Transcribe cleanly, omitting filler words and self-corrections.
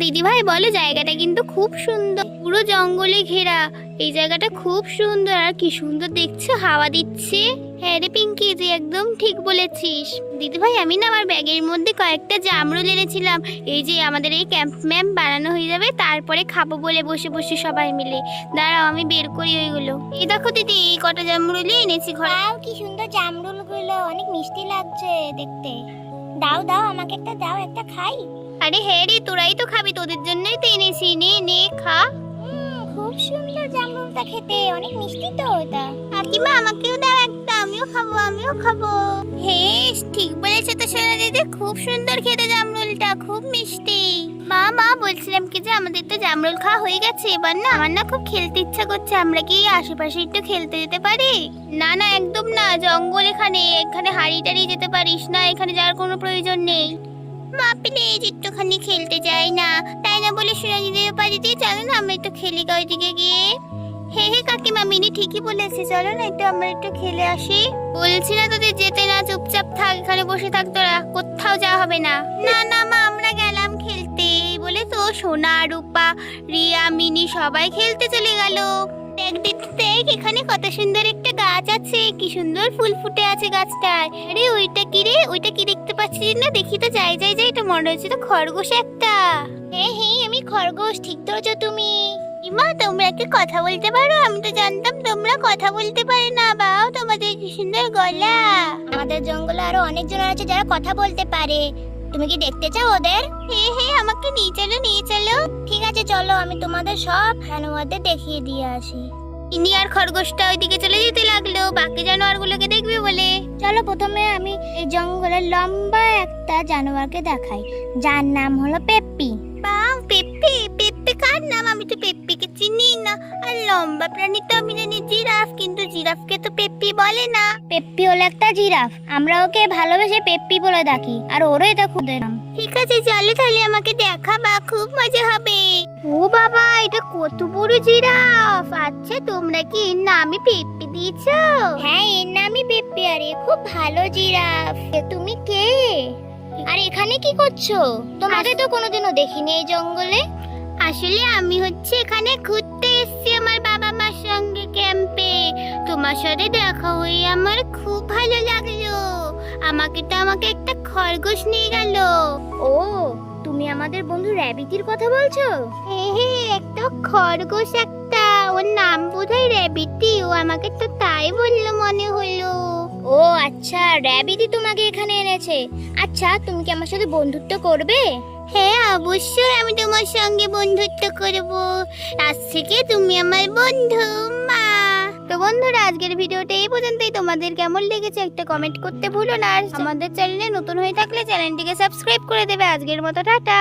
দিদি ভাই বলো, জায়গাটা কিন্তু খুব সুন্দর, পুরো জঙ্গলে ঘেরা। এই জায়গাটা খুব সুন্দর, আর কি সুন্দর দেখছো, হাওয়া দিচ্ছে। হ্যাঁ রে পিঙ্কি, তুই একদম ঠিক বলেছিস। দিদি ভাই আমি না আমার ব্যাগের মধ্যে কয়েকটা জামরুল এনেছিলাম। এই যে আমাদের এই ক্যাম্প ম্যাম্প বানানো হয়ে যাবে, তারপরে খাবো বলে বসে বসে সবাই মিলে। দাঁড়াও আমি বের করি ওইগুলো। এই দেখো দিদি, এই কটা জামরুলই এনেছি ঘরে। কি সুন্দর জামরুল গুলো, অনেক মিষ্টি লাগছে দেখতে। দাও দাও, আমাকে একটা দাও, একটা খাই। আরে হ্যাঁ রে, তোরাই তো খাবি, তোদের জন্যই তো এনেছি। নে নে খা। খুব সুন্দর জামরুলটা খেতে, অনেক মিষ্টি তো এটা। কাকিমা আমাকেও দাও একটা, আমিও খাবো আমিও খাবো। হ্যাঁ ঠিক বলেছে তো সোনা দিদি, খুব সুন্দর খেতে জামরুলটা, খুব মিষ্টি। মা মা বলছিলাম কি যে আমাদের তো জামরুল খাওয়া হয়ে গেছে, এবার না আমার না খুব খেলতে ইচ্ছা করছে। আমরা কি আশেপাশে একটু খেলতে যেতে পারি? না না একদম না, জঙ্গল এখানে, এখানে হাড়ি টাড়ি যেতে পারিস না, এখানে যাওয়ার কোনো প্রয়োজন নেই। মা প্লিজ একটুখানি খেলতে যাই না, তাই না বলে সোনা দিদি পারিতে, চলো না আমরা একটু খেলি ওইদিকে গিয়ে। হে হে কাকিমা, মিনি ঠিকই বলেছে, চলো না একটু আমরা একটু খেলে আসি। বলছি না তোদের যেতে না, চুপচাপ থাক, এখানে বসে থাক, তোরা কোথাও যাওয়া হবে না। না না মা, আমরা গেলাম খেলতে বলে তো সোনা, রূপা, রিয়া, মিনি সবাই খেলতে চলে গেল। দেখ দিদি দেখ, এখানে কত সুন্দর একটা গাছ আছে, কি সুন্দর ফুল ফুটে আছে গাছটায়। আরে ওইটা কি রে, ওইটা কি দেখতে পাচ্ছি না, দেখি তো, যাই যাই যাই, এটা মনে হচ্ছে তো খরগোশ একটা। হ্যাঁ হ্যাঁ, আমি খরগোশ, ঠিক ধরেছো তুমি। ইমা তোমরা কি কথা বলতে পারো? আমি তো জানতাম তোমরা কথা বলতে পারো না। বাও, তোমাদের কি সুন্দর গলা। আমাদের জঙ্গলে আরো অনেকজন আছে যারা কথা বলতে পারে, তুমি কি দেখতে চাও ওদের? হে হে, আমাকে নিয়ে চলো নিয়ে চলো। ঠিক আছে চলো, আমি তোমাদের সব জানোয়ারদের দেখিয়ে দিয়ে আসি। ইনি আর খরগোশটা ওইদিকে চলে যেতে লাগলো বাকি জানোয়ারগুলোকে দেখবে বলে। চলো প্রথমে আমি এই জঙ্গলের লম্বা একটা জানোয়ারকে দেখাই, যার নাম হলো পেপ্পি। বাহ, পেপ্পি? পেপ্পি কার নাম? আমি তো পেপ্পিকে চিনি না। আর লম্বা প্রাণী তো আমি জানি জিরাফ, কিন্তু জিরাফকে তো পেপ্পি বলে না। পেপ্পি হলো একটা জিরাফ, আমরা ওকে ভালোবেসে পেপ্পি বলে ডাকি, আর ওরও এটা খুদের নাম। ঠিক আছে চলো তাহলে, আমাকে দেখাবা, খুব মজা হবে। ও বাবা, এটা কত বড় জিরাফ! আচ্ছা তোমরা কি এর নামই পেপ্পি দিয়েছো? হ্যাঁ, এর নামই পেপ্পি, আর এ খুব ভালো জিরাফ। তুমি কে? আর এখানে কি করছো? তোমাকে তো কোনোদিনও দেখিনি এই জঙ্গলে। আসলে আমি হচ্ছে এখানে ঘুরতে এসেছি আমার বাবা মার সঙ্গে ক্যাম্পে। তোমার সাথে দেখা হয়ে আমার খুব ভালো লাগলো। আমাকে একটা খরগোশ নিয়ে গেল। ও, তুমি আমাদের বন্ধু র্যাবিটির কথা বলছো? হ্যাঁ, একটা খরগোশ একটা, ওর নাম বোধহয় র্যাবিটি, ও আমাকে তো তাই বললো মনে হলো। ও আচ্ছা, র্যাবিটি তোমাকে এখানে এনেছে। আচ্ছা, তুমি কি আমার সাথে বন্ধুত্ব করবে? হ্যাঁ অবশ্যই, আমি তোমার সঙ্গে বন্ধুত্ব করব। আজ থেকে তুমি আমার বন্ধু মা। তো বন্ধুরা, আজকের ভিডিওটা এই পর্যন্তই। তোমাদের কেমন লেগেছে একটা কমেন্ট করতে ভুলো না। আর আমাদের চ্যানেলে নতুন হয়ে থাকলে চ্যানেলটিকে সাবস্ক্রাইব করে দেবে। আজকের মতো টাটা।